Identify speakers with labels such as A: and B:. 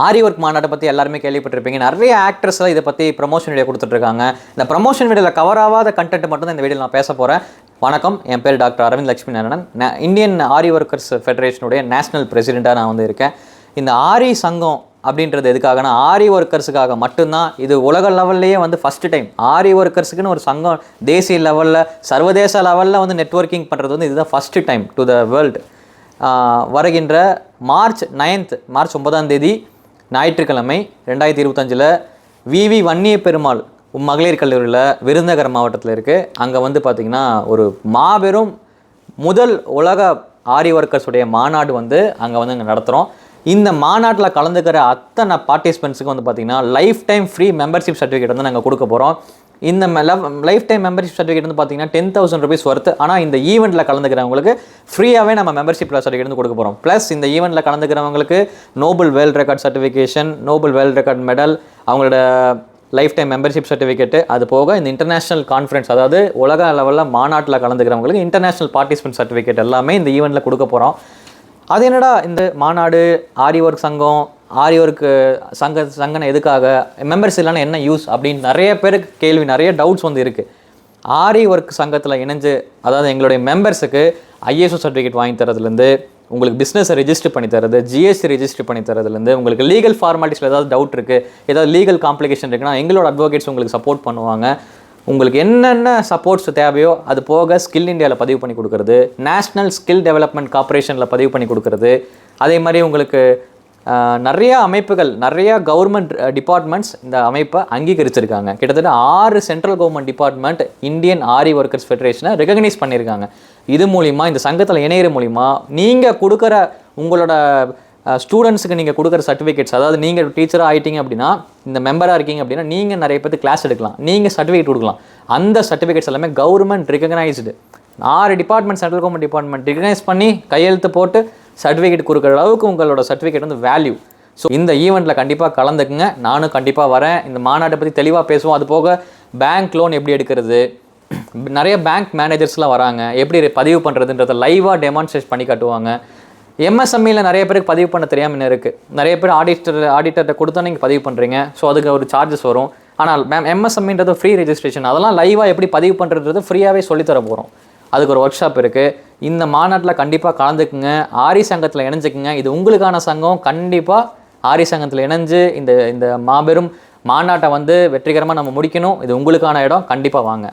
A: ஆரி work மாநாட்டை பற்றி எல்லாருமே கேள்விப்பட்டிருப்பீங்க. நிறைய ஆக்ட்ரஸ்லாம் இதை பற்றி ப்ரமோஷன் வீடியோ கொடுத்துட்ருக்காங்க. இந்த ப்ரமோஷன் வீடியோவில் கவர் ஆகாத கண்டென்ட் மட்டும் தான் இந்த வீடியோவில் நான் பேச போகிறேன். வணக்கம், என் பேர் டாக்டர் அரவிந்த் லட்சுமி நாராயணன். இந்தியன் ஆரி ஒர்க்கர்ஸ் ஃபெடரேஷனுடைய நேஷனல் பிரசிடெண்ட்டாக நான் வந்து இருக்கேன். இந்த ஆரி சங்கம் அப்படின்றது எதுக்காகனா ஆரி ஒர்க்கர்ஸுக்காக மட்டும்தான். இது உலக லெவல்லையே வந்து ஃபஸ்ட்டு டைம் ஆரி ஒர்க்கர்ஸுக்குன்னு ஒரு சங்கம் தேசிய லெவலில் சர்வதேச லெவலில் வந்து நெட்வொர்க்கிங் பண்ணுறது வந்து இதுதான் first time to the world. வருகின்ற மார்ச் 9ஆம் தேதி ஞாயிற்றுக்கிழமை 2025 விவி வன்னிய பெருமாள் மகளிர் கல்லூரியில் விருதுநகர் மாவட்டத்தில் இருக்குது. அங்கே வந்து பார்த்திங்கன்னா ஒரு மாபெரும் முதல் உலக ஆரி ஒர்க்கர்ஸுடைய மாநாடு வந்து அங்கே வந்து அங்கே நடத்துகிறோம். இந்த மாநாட்டில் கலந்துக்கிற அத்தனை பார்ட்டிசிபெண்ட்ஸுக்கு வந்து பார்த்திங்கன்னா life time free membership certificate வந்து நாங்கள் கொடுக்க போகிறோம். இந்த லைஃப் டைம் மெம்பர்ஷிப் சர்டிஃபிகேட் வந்து பார்த்திங்கன்னா 10,000 rupees ஒர்த்து. ஆனால் இந்த ஈவெண்ட்டில் கலந்துக்கிறவங்களுக்கு ஃப்ரீயாகவே நம்ம மெம்பர்ஷிப் சர்டிஃபிகேட் வந்து கொடுக்க போகிறோம். ப்ளஸ் இந்த ஈவெண்ட்டில் கலந்துக்கிறவங்களுக்கு noble world record certification, noble world record medal, அவங்களோட லைஃப் டைம் மெம்பர்ஷிப் சர்டிஃபிகேட்டு, அது போக இந்த இன்டர்நேஷ்னல் கான்ஃபரன்ஸ், அதாவது உலக லெவலில் மாநாட்டில் கலந்துக்கிறவங்களுக்கு இன்டர்நேஷ்னல் பார்ட்டிசிபென்ட் சர்டிஃபிகேட் எல்லாமே இந்த ஈவெண்ட்டில் கொடுக்க போகிறோம். அது என்னடா இந்த மாநாடு, ஆரி ஒர்க் சங்கம், ஆரி ஒர்க்கு சங்கம் எதுக்காக, மெம்பர்ஸ் இல்லைன்னா என்ன யூஸ் அப்படின்னு நிறைய பேருக்கு கேள்வி, நிறைய டவுட்ஸ் வந்து இருக்குது. ஆரி ஒர்க் சங்கத்தில் இணைஞ்சு, அதாவது எங்களுடைய மெம்பர்ஸுக்கு ஐஎஸ்ஓ சர்டிஃபிகேட் வாங்கி தரதுலேருந்து, உங்களுக்கு பிஸ்னஸை ரெஜிஸ்டர் பண்ணி தரது, ஜிஎஸ்டி ரெஜிஸ்டர் பண்ணி தரதுலேருந்து, உங்களுக்கு லீகல் ஃபார்மாலிட்டிஸில் ஏதாவது டவுட் இருக்குது, ஏதாவது லீகல் காம்ப்ளிகேஷன் இருக்குன்னா எங்களோட அட்வொகேட்ஸ் உங்களுக்கு சப்போர்ட் பண்ணுவாங்க. உங்களுக்கு என்னென்ன சப்போர்ட்ஸ் தேவையோ அது போக ஸ்கில் இந்தியாவில் பதிவு பண்ணி கொடுக்குறது, நேஷ்னல் ஸ்கில் டெவலப்மெண்ட் கார்பரேஷனில் பதிவு பண்ணி கொடுக்குறது, அதே மாதிரி உங்களுக்கு நிறையா அமைப்புகள், நிறையா கவர்மெண்ட் டிபார்ட்மெண்ட்ஸ் இந்த அமைப்பை அங்கீகரிச்சிருக்காங்க. கிட்டத்தட்ட 6 சென்ட்ரல் கவர்மெண்ட் டிபார்ட்மெண்ட் இந்தியன் ஆரி ஒர்க்கர்ஸ் ஃபெடரேஷனை ரெகக்னைஸ் பண்ணியிருக்காங்க. இது மூலிமா, இந்த சங்கத்தில் இணையிற மூலிமா நீங்கள் கொடுக்குற உங்களோட ஸ்டூடெண்ட்ஸுக்கு நீங்கள் கொடுக்குற சர்டிஃபிகேட்ஸ், அதாவது நீங்கள் டீச்சராக ஆகிட்டீங்க அப்படின்னா, இந்த மெம்பராக இருக்கீங்க அப்படின்னா நீங்கள் நிறைய பேருக்கு கிளாஸ் எடுக்கலாம், நீங்கள் சர்டிஃபிகேட் கொடுக்கலாம். அந்த சர்டிஃபிகேட்ஸ் எல்லாமே government recognised. 6 department central government department recognise பண்ணி கையெழுத்து போட்டு சர்டிஃபிகேட் கொடுக்குற அளவுக்கு உங்களோட சர்டிஃபிகேட் வந்து வேல்யூ. ஸோ இந்த ஈவெண்ட்டில் கண்டிப்பாக கலந்துக்குங்க. நானும் கண்டிப்பாக வரேன். இந்த மாநாட்டை பற்றி தெளிவாக பேசுவோம். அது போக பேங்க் லோன் எப்படி எடுக்கிறது, நிறைய பேங்க் மேனேஜர்ஸ்லாம் வராங்க, எப்படி பதிவு பண்ணுறதுன்றதை லைவாக டெமான்ஸ்ட்ரேட் பண்ணி காட்டுவாங்க. எம்எஸ்எம்இயில் நிறைய பேருக்கு பதிவு பண்ண தெரியாமல் இருக்குது. நிறைய பேர் ஆடிட்டர்கிட்ட கொடுத்தா நீங்கள் பதிவு பண்ணுறீங்க. ஸோ அதுக்கு ஒரு சார்ஜஸ் வரும். ஆனால் எம்எஸ்எம்இன்றது ஃப்ரீ ரெஜிஸ்ட்ரேஷன். அதெல்லாம் லைவாக எப்படி பதிவு பண்ணுறது ஃப்ரீயாகவே சொல்லித்தர போகிறோம். அதுக்கு ஒரு ஒர்க் ஷாப் இருக்குது. இந்த மாநாட்டில் கண்டிப்பாக கலந்துக்குங்க. ஆரி சங்கத்தில் இணைஞ்சிக்குங்க. இது உங்களுக்கான சங்கம். கண்டிப்பாக ஆரி சங்கத்தில் இணைஞ்சு இந்த மாபெரும் மாநாட்டை வந்து வெற்றிகரமாக நம்ம முடிக்கணும். இது உங்களுக்கான இடம். கண்டிப்பாக வாங்க.